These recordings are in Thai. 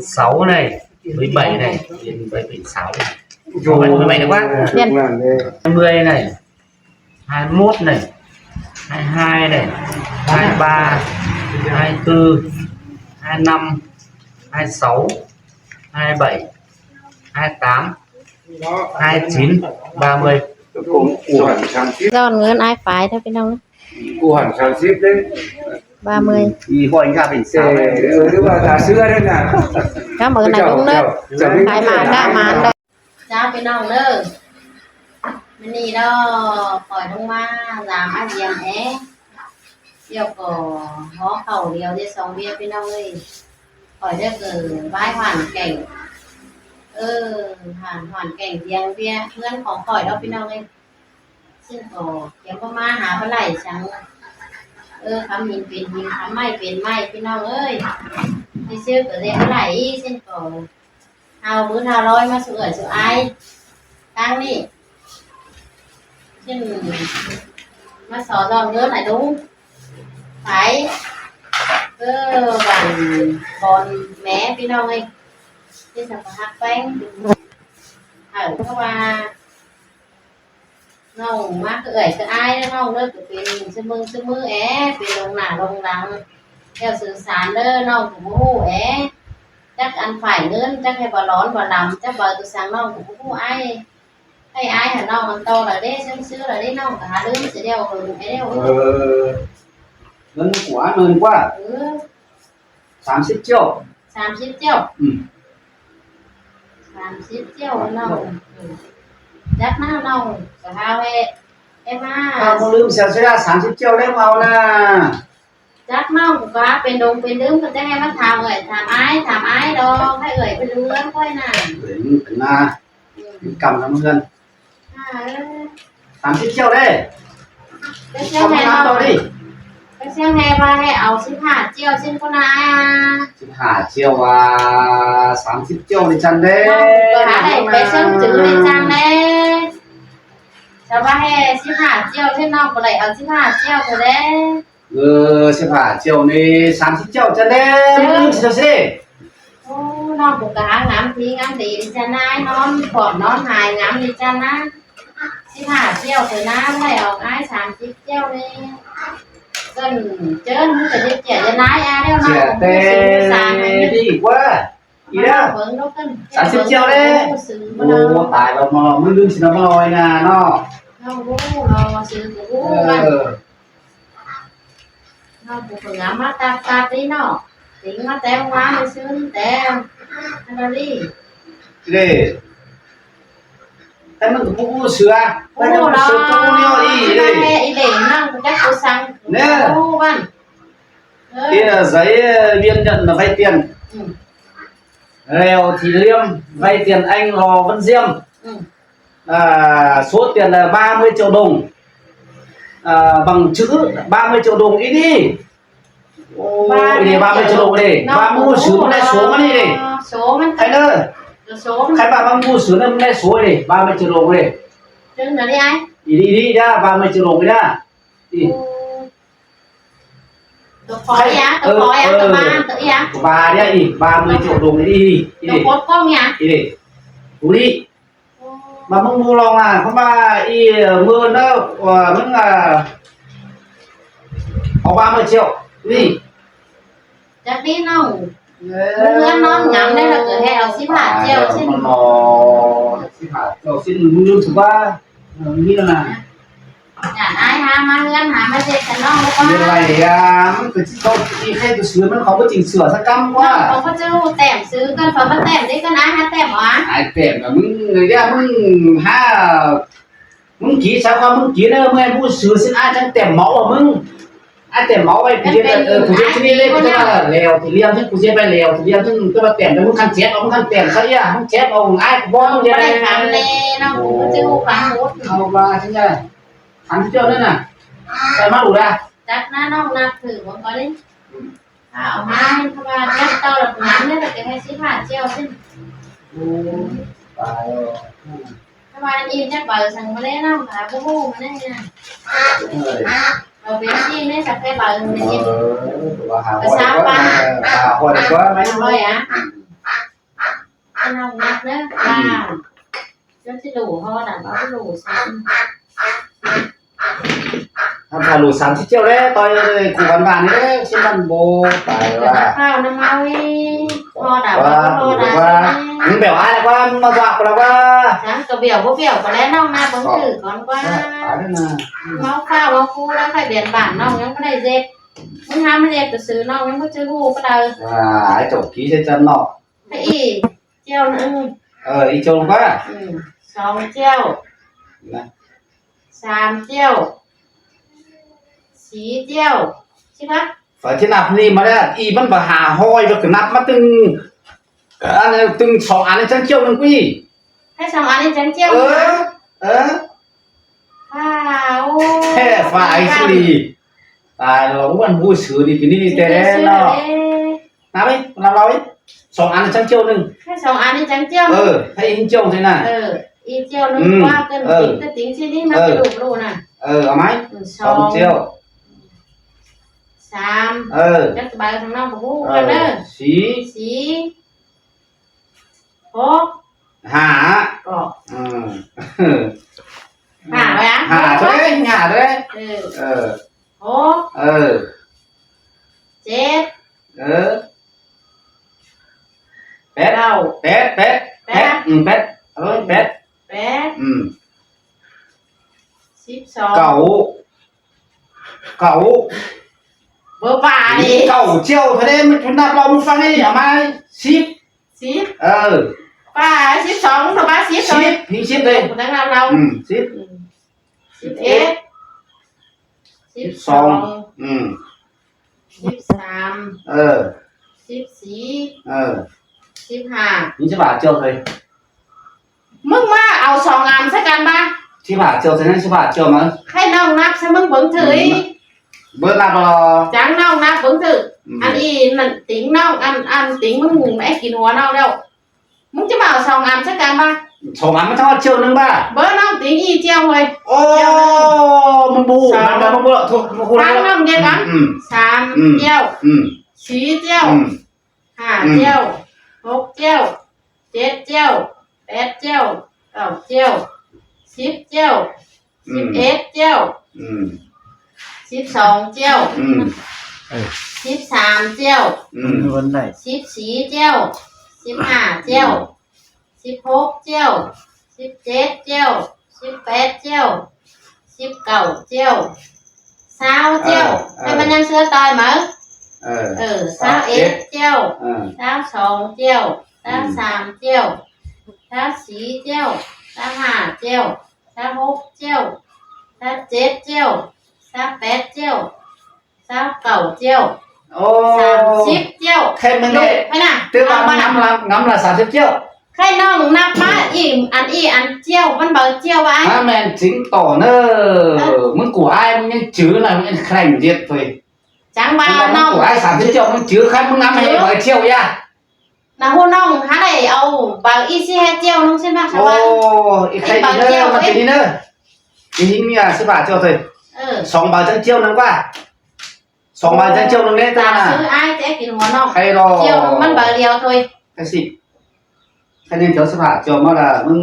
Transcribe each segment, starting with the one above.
6 này 17 này 17 này rồi 17 được quá 20 này 21 này 22 này 23 24 25 26 27 28 29 30 cũng của hẳn sang ship giòn ngân ai phải thôi bên đông của hẳn sang ship đấy 30 thì gọi anh ra bình xe nếu mà giá xưa đấy nè cảm ơn này đúng đó phải mà đã mà đây chào bên đông nữa mình đi đó khỏi đông ma làm ăn gì em yêu cầu họ khẩu điều đi sống bia bên đông ơi khỏi được vai hoàn cảnh hoàn cảnh riêng bia พื่อนของkhỏi đó bên đông ơiซึ่งก็เดี๋ยวก็มาหาเมื่อไหร่ฉันคำหินเป็นหินคำไม้เป็นไม้พี่น้องเอ้ยที่ซื้อก็เรียนเมื่อไหร่ซึ่งก็เอามื้อ500มาสวยสวยตั้งนี่ซึ่งมาสอนเราเงินไหนđúng phải bằng còn mẹ พี่น้องเอ้ยที่สัมผัสแป้งเพราะว่าน้องมากเอ่ยก็อายน้องเลิกเป็นซื้อมือเป็นลงหน้าลงหลังเดี๋ยวสื่อสารเด้อน้องของผู้จักอันฝ่ายเงินจักให้บ่ร้อนบ่ลำจักบ่ตัวสั่งน้องของผู้อายให้อายหาน้องมันโตแล้วเด้ซื้อแล้วได้น้องก็หาลืมสิเดียวเดียวngân quá ngân quá 30 triệu 30 triệu 30 triệuน้องchắc nó đâu cả hai em không lương sao sẽ ra 30 triệu đấy màu là chắc nó cũng có bên đông bên đứngก็จะให้มันถามเอ่ยถามอ้ายดอกให้เอ่ยไปเรื่องค่อยน่ะlà cầm nó ngân 30 triệu đấy cái xe này đâu đi cái xe này ba hay ảo xin hạt chiêu xin con ai hả triệu 30 triệu đi chăn đấy có hả này cái sân chữ đi chăn đấy cháu ba hay xin hạt chiêu thế nào có lại ảo xin hạt chiêu rồi đấy xin hả triệu này 30 triệu chăn đấy sao thế nó cũng cả ngắm thì đi chăn ai non còn non hài ngắm đi chăn á xin hạt chiêu rồi na lại ảo ai 30 triệu đi gần trên cái gì trẻ dân ai đeo nó tê đi quá gì đó 30 triệu đấy ô tài vào mà mới lương xin nó lòi nè nó nó sự của nó cũng ngắm mắt ta tí nó tính mắt teo quá mới sướng teo nó đi đi em cũng mua sữa em cũng sữa công nhau đi để nó cách cô sang nè kia là giấy biên nhận là vay tiền Lèo thì Liêm vay tiền anh Lò Văn Diêm số tiền là 30 triệu đồng bằng chữ 30 triệu đồng ít đi để 30 triệu đồng đi ba mua sữa này số mà đi đi thấy đó khai bà mang mua sữa này số đi 30 triệu đồng đi đừng nói đi ai đi ra 30 triệu đồng đi ra đi tôi khói tôi ba tự giá của bà đi 30 triệu đồng đi tôi có con nhà đi đi mà mong mua lòng à không ba y mưa nó vẫn là có 30 triệu đi chắc đi nó nó ngắm đây là cửa heo ship hạt treo xin ship hạt treo xin lương thứ ba như là nhà ai mà ngân mà dệt cái nó quá như này thì cứ không đi hay từ sửa nó không có chỉnh sửa sao căm quá không có chứ tẻm xứ cần phải mất tẻm đấy con ai hát tẻm hả ai tẻm là người ra mưng ký sao không mưng ký nữa mày mua sửa xin ai chẳng tẻm máu ở mưng ai tẻm máu vậy thì cái đi lên cái là lèo thì liêm chứ cái bay lèo thì liêm chứ cái là tẻm nó muốn khăn chét ông khăn tẻm sao vậy không chét ông ai cũng bom như này khám lên nó cũng chứ không khám hút không ba chứ nha khám chưa nữa nè cái mắt đủ ra chắc nó thử muốn có đi ở hai các bạn chắc to là ngắn nhất là cái hay ship hạt treo xin các bạn nhìn chắc bờ sừng mà đấy nó cả bố bố mà đấy nha ở bên kia đấy sạch cái bờ mình nhìn sao ba hồi quá mấy hồi á น้องนับเด้อบ้านจนสิรู้ฮอดอ่ะบ่รู้ซ้ำ ทำทารู30เจ้าแล้วต่อยเลยกูวันบานนี่เลยชิมันโบตายว่า ข้าวน้ำเอาอีฮอดอ่ะบ่ ว่า ฮอด ว่า อ่ะ มึงแบบอะไรว่ามึงมาจากเราว่า ฉันก็เบี้ยวบ่เบี้ยวก็แล้วน้องนับเบิ่งถือก่อนว่า ตายแล้วนะ เมาข้าวเมาคูแล้วใครเบียนบ้านน้องยังบ่ได้เซ็ดมึงหามาเซ็ดก็ซื้อน้องยังบ่ซื้อฮู้ก็ได้ ไอ้จบกี้จะจันเนาะ ไอ้อีเจียวนึง อีจงว่า 2เจียว3เจียว4เจียวใช่ปะ ฝ่ายที่นับนี่มาแล้วอีมันบ่หาห้อยแล้วก็นับมาตึงอันตึง2อันจังเจ้านึงพี่ ให้2อันนี้จังเจียว ข้าว แค่ฝ่ายสุรีตายแล้ววันผู้ซื้อนี่ปีนี้แต่เนาะนับไปนับเรา2อันจังเจ้านึง ให้2อันนี้จังเจียว ให้อิงเจ้าใช่น่ะ อีเจียวนึงว่าเกินติ่งแต่ติ่งที่นี่มันกระดูกรู้น่ะ เอาไหม2เจ้า 3จักสบายทางน้องบ่ฮู้กันเด้อ 4 6 5 ก็ 5 5ไว้อ่ะ 5ด้วย5ด้วย6 7 เป็ดเป็ด8 12 เก่า เบอร์ป่าดิ เก่าเจียวทะเลมันนับเรามึงฟังให้เอามา10 10 ป่า12สบาย10 10พี่10เลยทางเรา 10 11 12 13 14 15 นี่จะบาเจียวเลย มึงมาเอา2อันซะกันบ่ ที่บาเจียวใช่ไหมที่บาเจียวมั้ย ให้น้องนับซะมึงเบิ่งถือ เบอร์นับรอ จังน้องนับเบิ่งถืออันนี้นั่นติ๋งน้องอันติ๋งมึงแม่กินหัวน้องแล้วมึงจะมาเอา2อันซะกันบ่ 2อันมันเท่าเจียวนึงป่ะ เบอร์น้องติ๋งอีเจียวเว้ย โอ้มันบูมันบูถูกมันบู ทางน้องเดียวกัน3เจียว4เจียว5เจียว6เจียว7เจียว8เจียว9เจียว10เจียว11เจียว12เจียว13เจียววันไหน14เจียว15เจียว16เจียว17เจียว18เจียว19เจียว20เจียวให้มันยังเสื้อตายมั้ย21เจียว22เจียว23เจียว24เจียว25เจียว26เจียว27เจียว28เจียว29เจียว โอ้ 30เจียว แค่มึงเนี่ย ไปน่ะ เตือนมาน้ำละ30เจียว ใครน้องนับมาอีอันเจียวมันบ่เจียวไว้ แม่นสิงต่อเนอมึงกูอายมึงยังจื้อหน่อยมึงแข่งเย็ดเว้ย จังบ่าน้อง กูอาย30เจียวมึงจื้อใครมึงนำให้บ่เจียวย่า น่ะฮู้น้องหาได้เอาบางอีสิให้เจียวนึงใช่มั้ย โอ้อีใครดีเนอมันเป็นดีเนออีหิงมีอ่ะ10 บาทเจียวเถอะ2 บาทจังเจียวนึงว่า2 บาทจังเจียวนึงเนี่ย ตา ตาน่ะ ซื้ออ้ายแต่กินหัวน้อง ใครรอ เจียวมันบ่เดียวthôi แค่สิแค่นี้เจียว10 บาทเจียวมาละมึง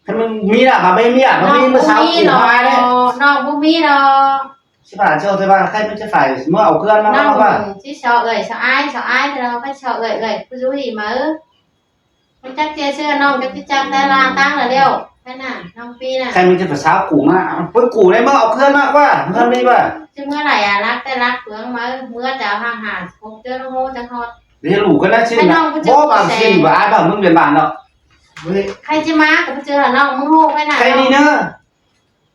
ถ้ามึงมีล่ะบ่ไม่มีอ่ะบ่มีเมื่อเช้ากูหายเลย น้องบ่มีดอก 10 บาทเจียวใช่ป่ะใครมันจะฝ่ายเมื่อเอาเพื่อนมา น้อง ว่า สิชอเอ้ยชออ้ายthìเราphải chọ ơi cứ chú ý màมันจักเจียเสื้อน้องจักจักแต่ลาตั้งแล้วเร็วแค่น่ะน้องปีน่ะ ใครมันจะภาษากูมาเพิ่นกูได้เมื่อเอาเพื่อนมากว่าเพื่อนนี่ป่ะ chứ mưa này à lắc cái lắc vướng mới mưa chào hàng hà phục chưa nó hô chẳng hot เรียนรู้กันนะชินนะบ่บางสิ่งว่าอ้ายบ่มึงเรียนบ้านเนาะเฮ้ย ใครจะมาก็chưa làน้องมึงโหไปน่ะ ใครนี่เนอะ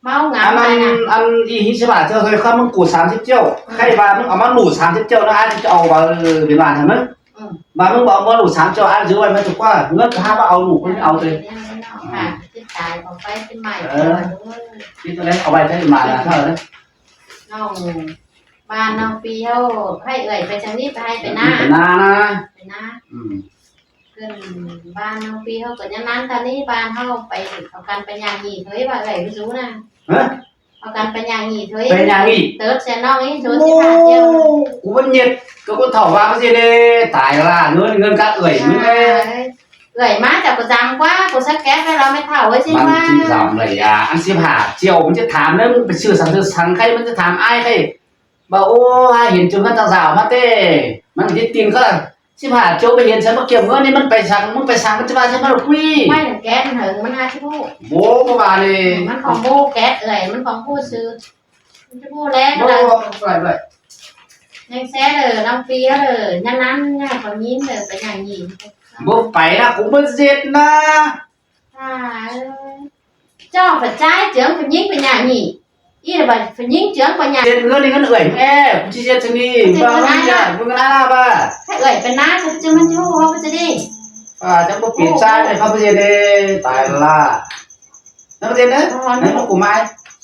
เมาหงาไปน่ะ อันอีหิ10 บาทเจ้าเคยเข้ามึงกู30เจ้าใครว่ามึงเอามาหลู30เจ้านะอ้ายจะเอาว่าเรียนบ้านให้มึงบ่มึงบอกว่าหลู30เจ้าอ้ายซื้อไว้มันถูกกว่าเงินถ้าว่าเอาหลูมึงเอาเลย ค่ะที่ตายของไปที่ใหม่ ที่ตัวนี้เอาไว้ได้มาแล้วเท่านั้น น้องบ้านน้องปีเฮาให้เอ่ยไปจังนี้ไปให้ไปหน้า เป็นนานะ ไปหน้าขึ้นบ้านน้องปีเฮาก็ยังนั้นตอนนี้บ้านเฮาไปเอากันไปย่างหีเฮ้ยว่าเอ่ยไม่รู้นะ ฮะ เอากันไปย่างหีเฮ้ย เป็นอย่างนี้ เติร์ดเสียน้องนี่ชวนสิพาเที่ยว กูมันnhiệtก็กูถอว่าก็สิเด้ตายละเงินกะเอ่ยมึงเอ้ gửi má chả có răng quá có sắc kép hay làไม่เท่าไว้ใช่ มัน ไหม ที่ทำอะไรอ่ะอัน15เจียวมันจะถามแล้วมันไปชื่อสังใครมันจะถามอ้ายใครบอกโอ้เห็นจุดนั้นต่างสาวมาเต้มันติดตีนก็15เจียวไปเห็นฉันมาเก็บเงินนี่มันไปสั่งมันไปสั่งมันจะมาฉันมาหรอกพี่ ไม่ถึงแก๊สถึงมันหาชิบู โบ้ก็มาเลย มันของบูแก๊สเลยมันของบูซื้อมันจะบูแรง โบ้ เลย ไป ยังแซ่เลยน้องเปียเลยนั่นนั้นง่ายกว่ายิ้มเลยเป็นอย่างนี้ โบ้ไปนะผมเป็นเจ็ดนะ cho phải trái trưởng phải nhính phải nhà nhỉ ý là phải nhính trưởng phải nhà เจ็ดเงินนี่เงินเอื่อยแม่ผมชี้เจ็ดชนีบ้าไม่ได้คุณกันอะไรบ้า phải ơi phải ná chứมันจะรู้ว่าจะดี จะมาเปลี่ยนใจเลยเขาไปเจ็ดเลยตายละนั่นเจ็ดนะนั่นกูไม่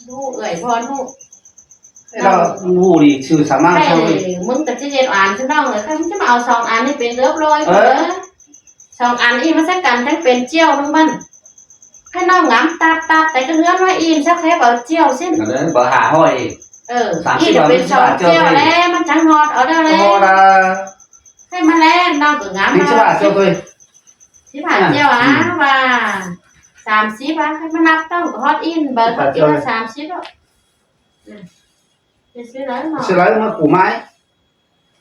ดูเอ้ยพอดู เราหูดีชื่อสามารถ ให้ เท่าไหร่ มึงแต่จะเรียนอ่านฉันต้องเลยถ้ามึงจะมาเอาสองอันนี่เป็นเรียบร้อยสองอันอีมันสักกันทั้งเป็นเจียวทั้งมันให้น้องงามตาแต่ก็เนื้อว่าอีมสักแค่เอาเจียวสิ้น นั่นเลยบ่หาห้อย อีจะเป็นสองเจียวแล้วมันจังงอดเอาได้เลย พอละ ให้มันแล้วน้องก็งาม นี่ใช่ป่ะเจ้าตัว ที่ผ่านเจียวอ่ะว่า30อ่ะให้มันนับต้องฮอตอินเบอร์ที่ว่า30แล้วจะซื้อแล้วเนาะ ซื้อแล้วมากูไม้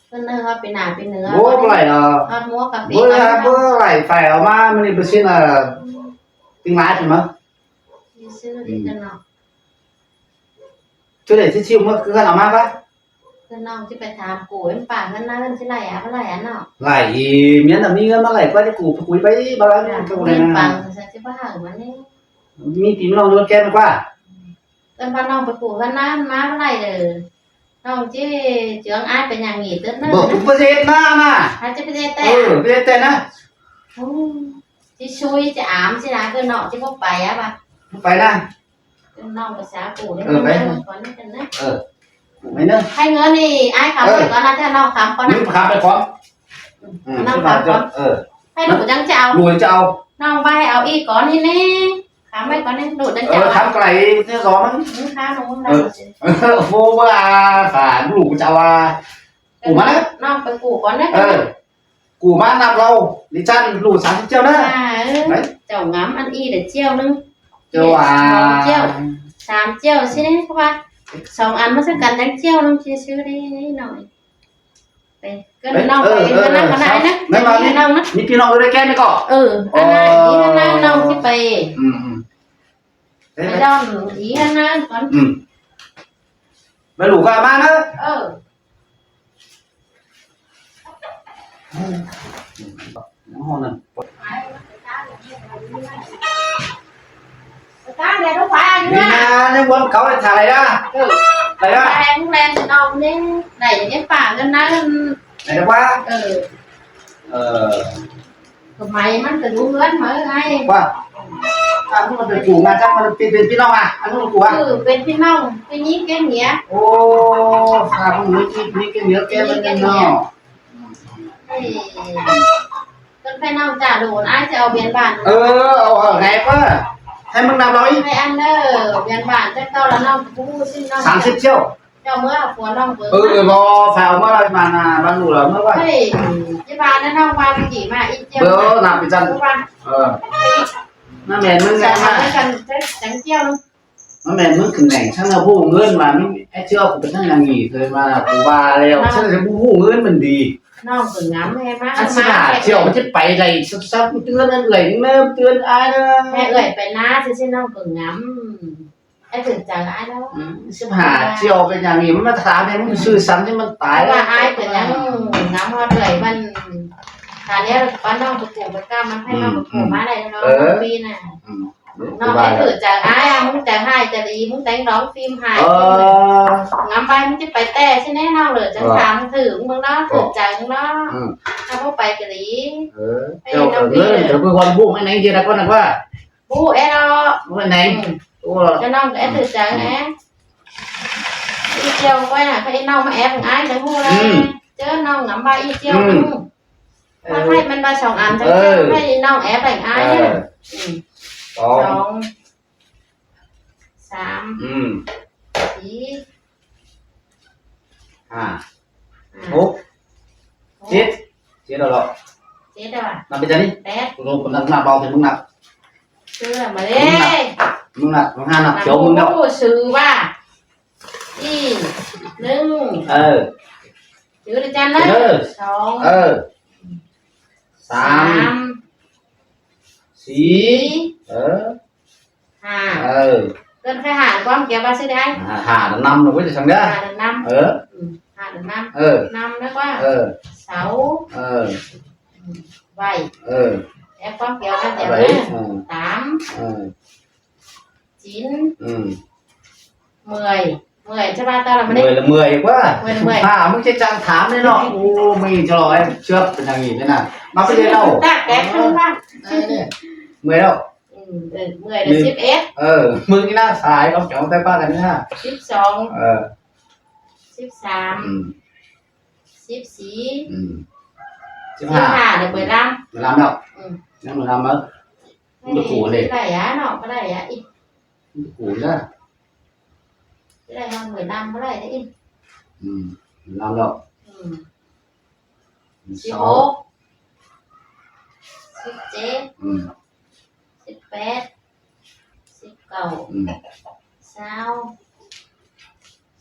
เป็นเนื้อเป็นหนาเป็นเนื้อ โบ้เมื่อไหร่เนาะ ทอดหัวกับปี เมื่อไหร่ไฟออกมามันนี่เป็นชิ้นติ้งร้ายใช่ไหม ซื้อดีจังเนาะ ช่วยเด็กชิวๆมื่อคืนออกมาปะ คือน้องที่ไปถามกูเป็นป่าเงินนะเงินที่ไรอ่ะเท่าไหร่อ่ะเนาะ ไหลเมียนมีเงินมาไหลก็จะกูคุยไปบ้างเนี่ยก็ เงิ เลย นปั นะ งฉันจะบ้าเหมือนนี่ มีตีมลองดูแกมากว่า เงินพาน้องไปปลูกกันน้ำมาเท่าไหร่เลยน้องที่เจืองอ้ายเป็นอย่างนี้ตึ๊ดนะ บอกทุกประเทศนะนะ ถ้าจะไปเตะแต่ ประเทศแต่นะ ที่ช่วยจะอามใช่ไหมคือน้องที่พวกไปอ่ะป่ะ ไปนะ น้องภาษาปู่ได้ไหมก่อนนี่กันนะ ไม่เนอะ ให้เงินนี่ไอ้คำก่อนนะถ้าน้องคำก่อน นี่ นะ ขับไปพร้อม น้องคำก่อนให้หนูจังจะเอา รวยจะเอา น้องไปเอาอีกก่อนนี่แน่คำไม่ก่อนนี่ดูจังจะเอา ทำไก่ที่สองมัน มึงค้าหนูมึงได้ โฟว่าขาลูกจะว่ากูมานะ น้องไปกูก่อนนะ กูมานำเราดิฉันลูก30เจ้านะ เจ้างามอันอีเดี๋ยวเจียวนึง เจ้าว่า เจียว3เจียวใช่ไหมครับว่า2อันมันสักกันจังเจียวน้องซื้อได้หน่อยไปก็น้องไปก็นั่งกันได้นะไม่มาน้องนะ นี่พี่น้องด้วยแก้ไม่ก่อ อันนั้นอีอันนั้นน้องที่ไป ไป ไปดอนอีอันนั้นก่อน ไปหลูกก็มานะห้องนั้น ตาเนี่ยต้องไปอยู่ นี่ นะ นะในวันเขาถ่ายอะไรนะอะไรนะ แรงน้องนี่ไหนยังป่ากันนะ ไหนนะว่าทำไมมันจะรู้เงินเหมือนไง ว่าอันนู้นมันเป็นปู่งานจ้างมันเป็นพี่น้องอ่ะอันนู้นกูอ่ะ เป็นพี่น้องเป็นยิ่งแก่เนี้ย โอ้ข้าพมึงนี่แกเนื้อแกมันเนาะ จนไปน้องจ่าโดนไอ้จะเอาเบียนบ้าน เอาไงเพื่อให้มึงนำเราอีก ให้อันเดอร์เบียนบ้านจะเต้าแล้วน้องผู้ซึ่งน้อง 30เที่ยว เจ้าเมื่อผัวน้องเบิร์ รอแฟนเมื่อไรมาบ้านหนูเหรอเมื่อวัน เฮ้ยที่บ้านนั่นน้องบ้านกี่มาอีเจียว หนักไปจันน้าแม่มึงไง จะ มา ทำกันจังเจียวนึง น้าแม่มึงขึ้นแหน่งช่างเอาผู้เงินมาไม่ไอ้เชื่อกูเป็นช่างอย่างงี้เคยมากูว่าแล้วช่างจะผู้เงินมันดี น้องถึงน้ำให้มา อันสะอาดเที่ยวมันจะไปอะไรซับเตือนอะไรเริ่มเตือนอ้นะ แม่เอ่ยไปน้าที่น้องถึงน้ำไอ้ถึงจังไอ้แล้ว สะอาดเที่ยวเป็นอย่างนี้มันมาถามเนี่ยมันซื้อซ้ำที่มันตาย ว่าไอ้เป็นยังน้ำฮอดเลยมันตอนนี้ป้าน้องไปปลูกไปก้ามันให้น้องไปปลูกมาได้เนาะปีน่ะน้องไอ้ถือจากไอ้มึงจะให้จะดีมึงแต่งร้องฟิล์มหายงามไปมึงจะไปแต่ใช่ไหมน้องเลยจังถามถือมึงเนาะถือจังเนาะถ้าพวกไปกะดี เจ้าเงินเดี๋ยวเป็นคนบุ้งไอ้ไหนเจอแล้วก็นักว่า บูเอ๋เรา ไอ้ไหนตัว cho non để từ từ nè đi treo quay nè cái non mà em ai để mua đây chứ non ngắm ba đi treo luôn mà hay mình ba sòng ăn thôi hay non em bằng ai nhá sòng sám chỉ hút chết chết đâu rồi chết rồi à? nằm bên trái đi Tét rồi còn nằm nào bao thìมึงnằm chưa mà điมึงnằmมึงhai nằm chỗมึงđâu đâu sư ba đi nâng chữ đi chăn đấy xong สามสี่ hà đơn khai hà con kéo ba sư đây hà là năm rồi với thằng đó hà là 5 hà là 5 5 nữa quá 6 7 em con kéo ra kéo nữa 8 9 10 10 cho ba tao là 10 là 10 quá 10 là 10 มึงจะจำถามได้เนาะโอ้ไม่จะรอem trướcเป็นอย่างนี้thế nào mà bây giờ đâu ta kép không ta 10 đâu 10 là ship S มึงนี่น่าสายต้องchọn tay baกันnha ship 2 ship 3 ship 4 ship 5 được 15 15 đâu nhưng 15 mất được củ này cái này á nó cái này á ít củ ra cái này hơn 15 cái này đấy ít 15 đâu ship 4 ship chết ship 8 ship cầu sao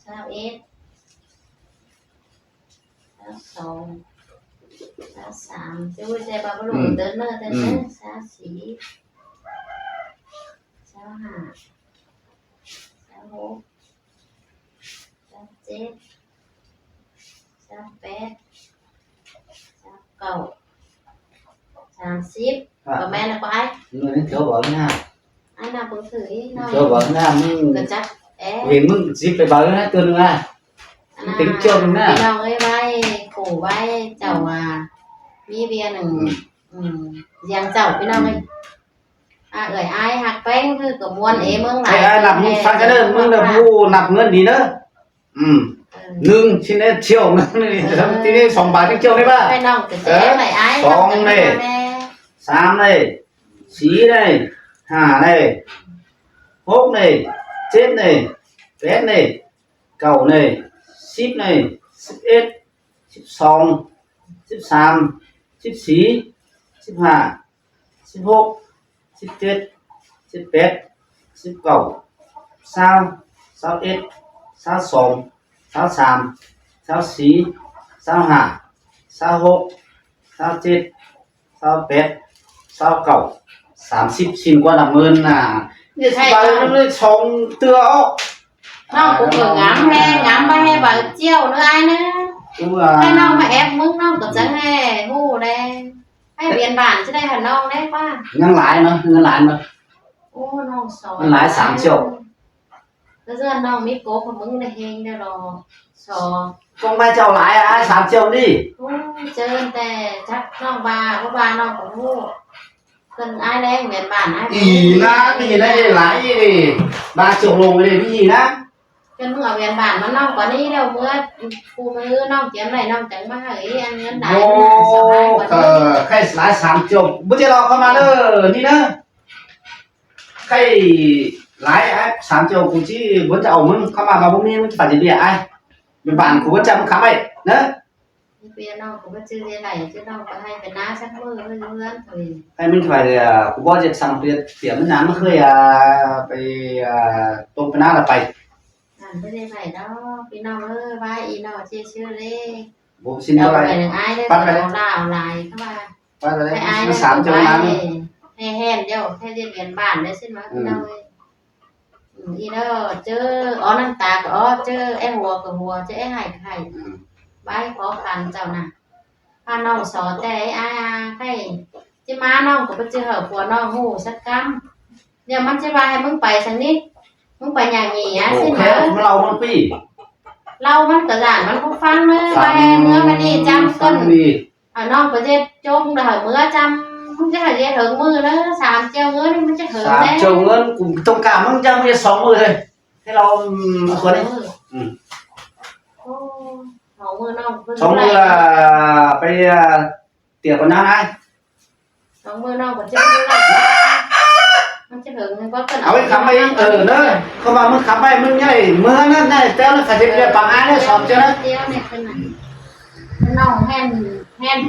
sao ít sao sầu sao sàm chú xe ba có đủ tới nơi sao xí sao hà sao hố sao chết sao pét sao cầu sao ship và mẹ là có ai người đến thiếu vợ nha ai nào cũng thử ý nói thiếu vợ nhaมึง cần chắc vìมึงshipไปvợนะตัวนึงอ่ะtính chung nèพี่น้องเอ้ยใบขู่ใบเจ้าว่ามีเบียร์หนึ่งเสียงเจ้าพี่น้องเอ้ยเอ่ยaiหักแป้งคือกับมวนเอเมืองไหน ai nạpมึงฟังกันเด้อมึงน่ะผู้นับเงินดีเด้อ1ชิ้นนี้เที่ยวนึงนี่ทีนี้2บาทเที่ยวได้ป่ะ พี่น้องจะแจ้งไหนai 2นี่3นี่4นี่5นี่6นี่7นี่8นี่9นี่10นี่11 12 13 14 15 16 17 18 19 20 21 22 23 24 25 26 27 28 29 30 xin qua làm ơn là như thế nó lên xong tưa ó nó cũng vừa ngắm ba he bảo chiều nữa ai nữa hay nó mà ép mướn nó cũng chẳng hề ngu đây hay biên bản chứ đây hẳn non đấy quá ngăn lại mà ô non sò ngăn lại 3 triệu bây giờ non mấy cố của mướn này hình đây rồi sò con ba châu lại ai 3 triệu đi chơi tè chắc non ba non cũng ngu cần ai đây biên bản ai ý na gì đây lái gì đi 3 triệu lồng cái gì đó chân mưa biên bản mà non có đi đâu mưa phụ nữ non kiếm này non chẳng mà ấy ăn ngân đáy ô khai lái 3 triệu bữa giờ lo con mà nữa đi nữa khai lái ai 3 triệu cũng chỉ 4 triệuมึงเข้ามาพวกนี้มันปัจจัยai biên bản của 100 khám vậy nữa bây non cũng có chưa thế này chứ non có hay phải ná sắc mưa hơi mưa thôi hay mình phải của bao giờ sang tiền tiền nó nó hơiไปตรงไปหน้าละไป cái này phải đóพี่น้องเอ้ยvaiอีน้องเชื่อเลย bộ xin đâu đâu phải đây đừng ai đấy bắt đâu nào lại các bạn bắt vào đây phải ai nó đấy sám cho nó hay hèn đâu hay đi biển bản đấy xin màพี่น้องเอ้ยอีน้องเจออ๋อน้ำตาก็เจอไอ้หัวกับหัวเจอไอ้ไห่ใบขอคันเจ้าน่ะพาน้องสอแต่ไอ้ให้จิมาน้องก็ไปเจอหัวน้องหูสักกำเดี๋ยวมันจะว่าให้มึงไปสักนิดมึงไปอย่างนี้อ่ะสิ ok มันเรามันปี เรามันกระดานมันก็ฟังเลยไปเมื่อมันนี่จำต้นน้องประเทศจงเดี๋ยวเมื่อจำมันจะหายใจถึงมือแล้ว3 triệuเงินมันจะถึง 3 triệu ơn cùng thông cảmมันจะไม่2 มือเลยให้เราคนนี้ 2 มือน้อง 2 มือlà ไปเตี๋ยวconน้าai 2 มือน้องก็จะมันจะถึงก็เป็น เอาไปค้ำไปเนอะเขามามึงค้ำไปมึงใหญ่เมื่อนั้นได้แต่เราขยับเรียบปากอ้ายได้2 triệu นะ เดียวเนี่ยเป็นไหนน้องแฮน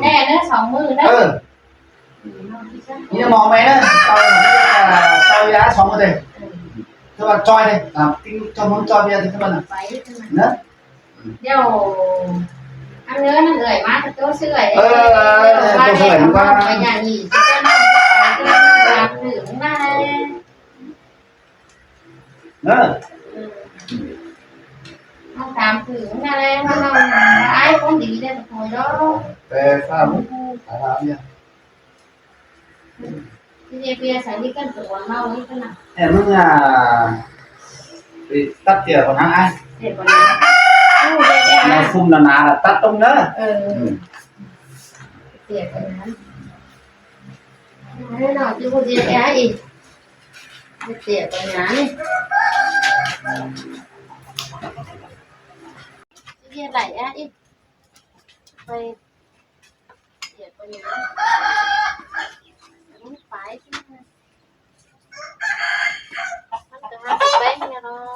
แน่เด้อ2 มือเด้อ นี่มองไปนะtao giá xong rồi đây các bạn choi đây cái cho món choi bây giờ thì các bạn nữa เดี๋ยวอันเนื้อนั่นเอ่ยมาแต่ตัวเสื่อย ตัวเสื่อยมันว่า ไปอย่างนี้จะนั่งไปก็นั่งถึงได้ nữa ต้องตามถึงอะไรมันต้องไอ้คนดีได้แต่คนđó về pha múc phải làm nha ที่เบียร์ใส่นี่กันตัวเมานี่กันนะ em muốn thì tắt tiền còn hàng ai เด็กคนนี้เด็ก nó phun là nà là tắt tông nữa เด็กคนนั้นให้หน่อยที่คนเดียวแอ้อีกเด็กคนนั้นเรียนไหลอ่ะอีกไปเดี๋ยวไปนะมันไปใช่ไหมมันจะมาไปเนี่ยเนาะ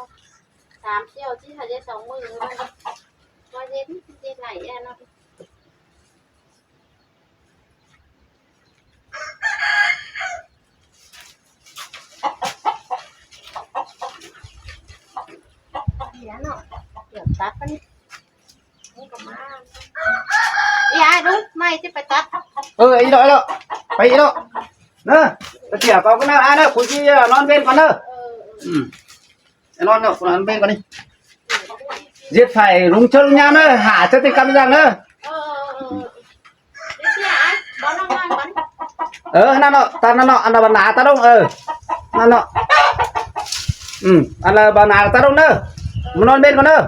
3 เที่ยวที่หาได้2 มื้อมันก็เย็นไหลอ่ะเนาะเดี๋ยวเนาะเดี๋ยวตัดไปนี่ก็มาอีไอ้đúng mày chứ phải tắt ý đó phải ý đó nữa cái có cái nào ai nữa cuối kia non bên con nữa non nữa con bên con đi giết phải rung chân nhau nữa hạ cho tên cam răng nữa đi kia ai bó nó ngon bắn nó ăn là bà nà ta đông nó ăn là bà nà ta đông nữa non bên con nữa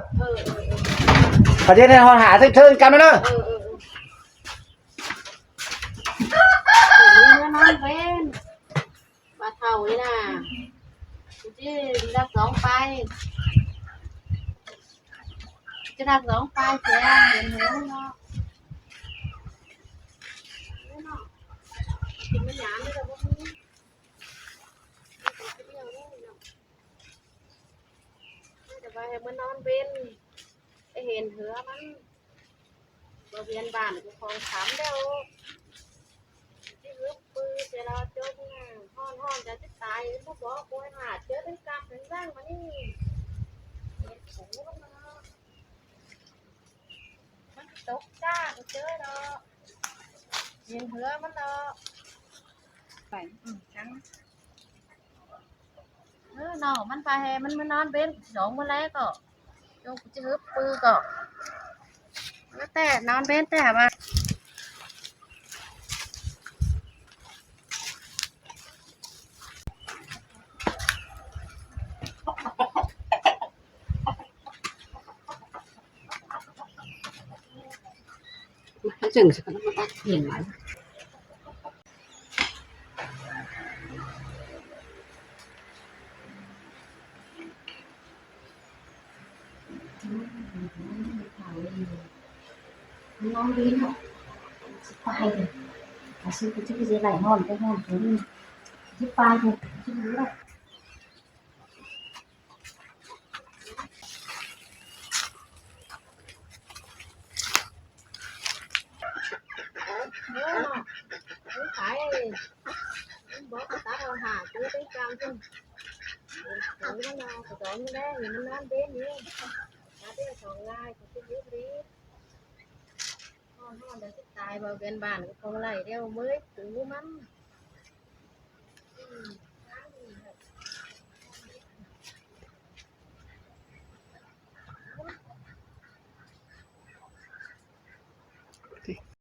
và trên này họ hạ thích chơi cam nữa nó ngon bên bà thầu ấy nè chứ đặt giống bay chứ đặt giống bay thì mình nhớ nó thì mới nhám được khôngแต่ว่าให้มันนอนเป็นไอ้เห็นเหือมันบ่เวียนบ้านกูของถามเด้อที่ฮึบปื้อเดี๋ยวเราจบนะฮ้อนจะตายบ่บอกกูให้หาเจอเป็นกลับเป็นร่างมานี่เฮ็ดหูมันเนาะมันตกจ้ากูเจอเนาะเห็นเหือมันเนาะไปจังnóมันไปมันนอนเป็นสองวันแรกก็โยกจะฮึบปือก็แล้วแต่นอนเป็นแต่ว่าจึงจะก็ต้องเปลี่ยนใหม่น้องลิ้นอ่ะไปเลยซื้อที่จะไหลห้อนไปห้อนถึงที่ปลายเลยที่รู้แล้วขายบอกตาเราหาซื้อไปกลางซึ่งถึงมันนอนสอนไม่ได้มันนอนเบ้นนี่ตาเบี้ยสองลายของที่ยึดรีห้อนเดี๋ยวจะตายบ่เป็นบ้านก็คงไหลเดียวมือถึงมัน